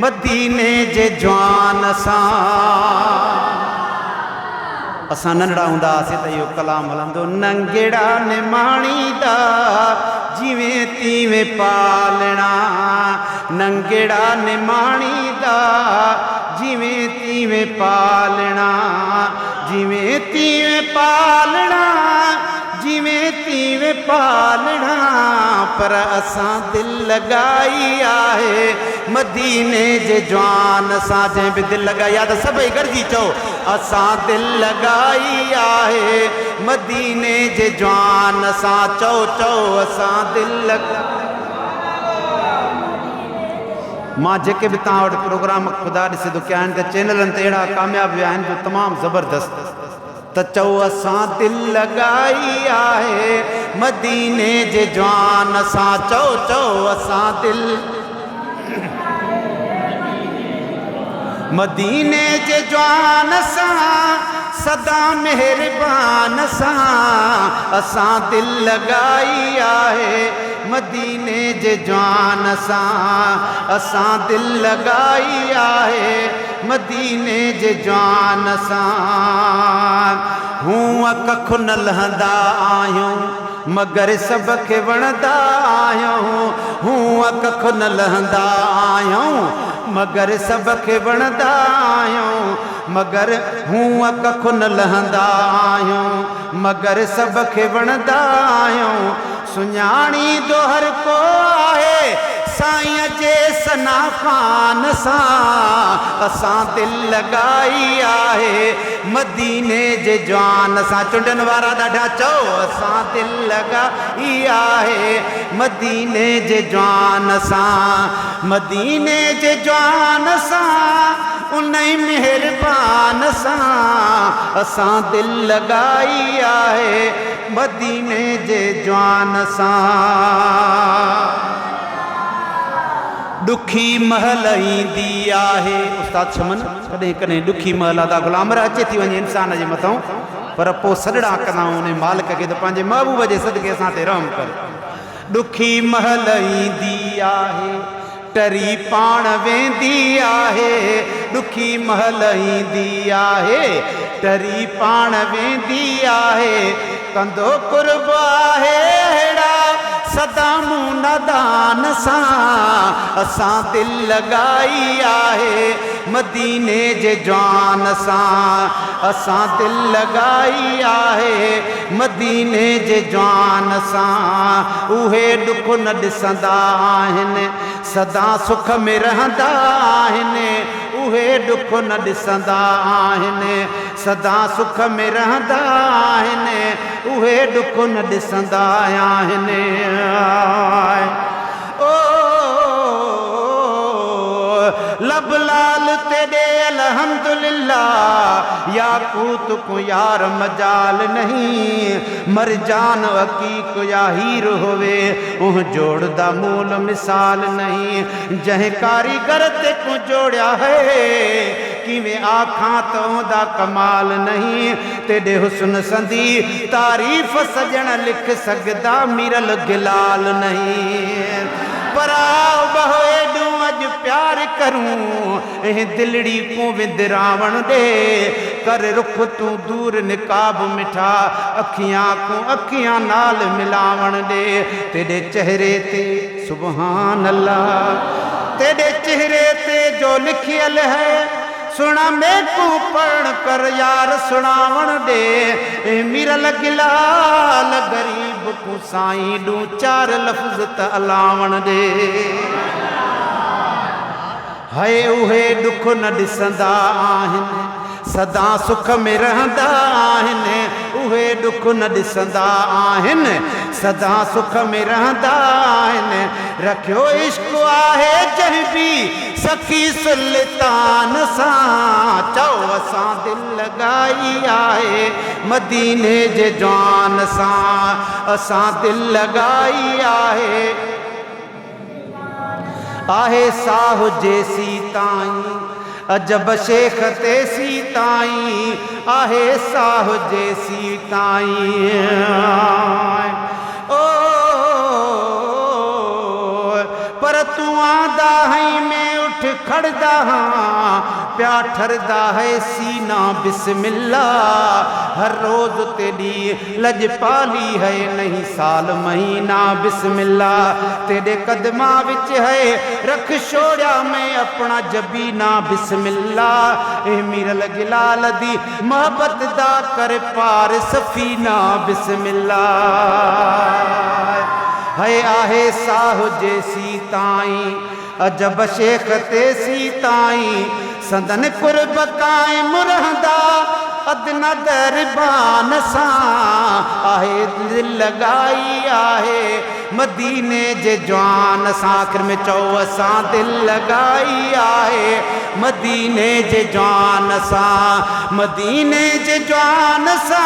मदीने जे जवान असां नंढड़ा हूंदा हुआसीं त इहो कलाम हलंदो, नंगेड़ा निमाणीदा जिवें तीवें पालणा, नंगेड़ा निमाणीदा जिवें तीवें पालणा, जिवें तीवें पालणा, जिवें तीवें पालणा। पर असां दिल लगाई आहे मदीने जे जवान सां, जंहिं बि दिल लगाई आहे त सभई गॾिजी चओ, असां दिल लगाई आहे मदीने जे जवान सां, चओ चओ असां दिल लगाई। मां जेके बि तव्हां वटि प्रोग्राम ख़ुदा ॾिसे थो कया आहिनि त चैनलनि ते अहिड़ा कामयाब विया आहिनि जो तमामु ज़बरदस्त, त चओ असां दिल लगाई आहे मदीने जे जवान सां, चओ चओ असां दिल मदीने जे जवान सां, सदा मेहरबान सां, असां दिल लगाई आहे मदीने जे जवान सां, असां दिल लगाई आहे मदीने जे जवान सां। हूअं कख न लहंदा आहियूं मगर सब खे वणंदा आहियूं, हूअं कख न लहंदा आहियूं मगर सब खे वणंदा आहियूं, मगर हूअं कख न लहंदा आहियूं मगर सब खे वणंदा आहियूं। सुञाणी दो हर को आहे साईं जे सना ख़ान सां, असां दिल लगाई आहे मदीने जे जवान सां। चुंडनि वारा ॾाढा चओ असां दिल लगाई आहे मदीने जे जवान सां, मदीने जे जवान सां, उन मेहरबान सां, असां दिल लगाई आहे मदीने जे जवान सां। ॾुखी महल ईंदी आहे उस्ताद छमन, कॾहिं कॾहिं ॾुखी महल आहे, गुलामर अचे थी वञे इंसान जे मथां, पर पोइ सॾड़ा कंदा उन मालिक खे त पंहिंजे महबूब जे सदके असां ते रहम कर। ॾुखी महल ईंदी आहे टरी पाण वेंदी आहे, ॾुखी महल ईंदी आहे टरी पाण वेंदी आहे, कंदो कुर्ब आहे अहिड़ा सदा मूं नादान सां, असां दिल लगाई आहे मदीने जे जवान सां, असां दिल लगाई आहे मदीने जे जवान सां। उहे ॾुख न ॾिसंदा आहिनि सदा सुख में रहंदा आहिनि, उहे ॾुख न ॾिसंदा आहिनि सदा सुख में रहंदा आहिनि, उहे ॾुख न ॾिसंदा आहिनि। ओ लब लाल तेरे अल्हम्दुलिल्लाह, याकूत को यार मजाल नहीं, मरजान अकीक या हीर होवे उह जोड़दा मूल मिसाल नहीं, जह कारीगर ते को जोड़िया है किवें आखां तो दा कमाल नहीं, तेरे हुस्न संदी तारीफ सजण लिख सकदा मिरल गिलाल नहीं। पर आओ बहोए दूं अज प्यार करूं दिलड़ी को विंदरावण दे, कर रुख तू दूर निकाब मिठा अखियां को अखियां नाल मिलावण दे, तेरे चेहरे ते सुभान अल्लाह, तेरे चेहरे ते जो लिखियल है सुना में को पढ़ कर यार सुनावण दे, मिरल गिलाल गरीब को साईं दू चार लफ्ज त अलावण दे। है उहे ॾुख न ॾिसंदा आहिनि सदा सुख में रहंदा आहिनि, उहे ॾुख न ॾिसंदा आहिनि सदा सुख में रहंदा आहिनि। रखियो इश्क आहे जंहिं बि सखी सुल्तान सां, चओ असां दिल लगाई आहे मदीने जे जवान सां, असां दिल लगाई आहे। आहे साह जेसी ताईं अजब शेख तेसी ताईं, आहे साह जेसी ताईं। ओ पर तूं आंदा हई में उठ उठ खड़दा हाँ प्या ठरदा है सीना बिस्मिल्ला हर रोज तेरी लजपाली है नहीं साल महीना बिस्मिल्ला तेरे कदमा विच है रख छोड़िया मैं अपना जबीना बिस्मिल्ला ए मिरल गिलाल दी मोहब्बत दा कर पार सफीना बिस्मिल्ला है आहे साहु जैसी ताई अजब शेख तेसी ताई संदन कुर्ब कायम रहंदा अदना दरबान सा आहे दिल लगाई आहे मदीने जे जवान सा आखिर में चौ असा दिल लगाई आहे मदीने जे जवान सा मदीने जे जवान सा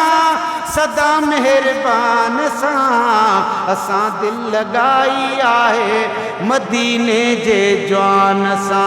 सदा मेहरबान सा असा दिल लगाई आहे मदीने जे जवान सा।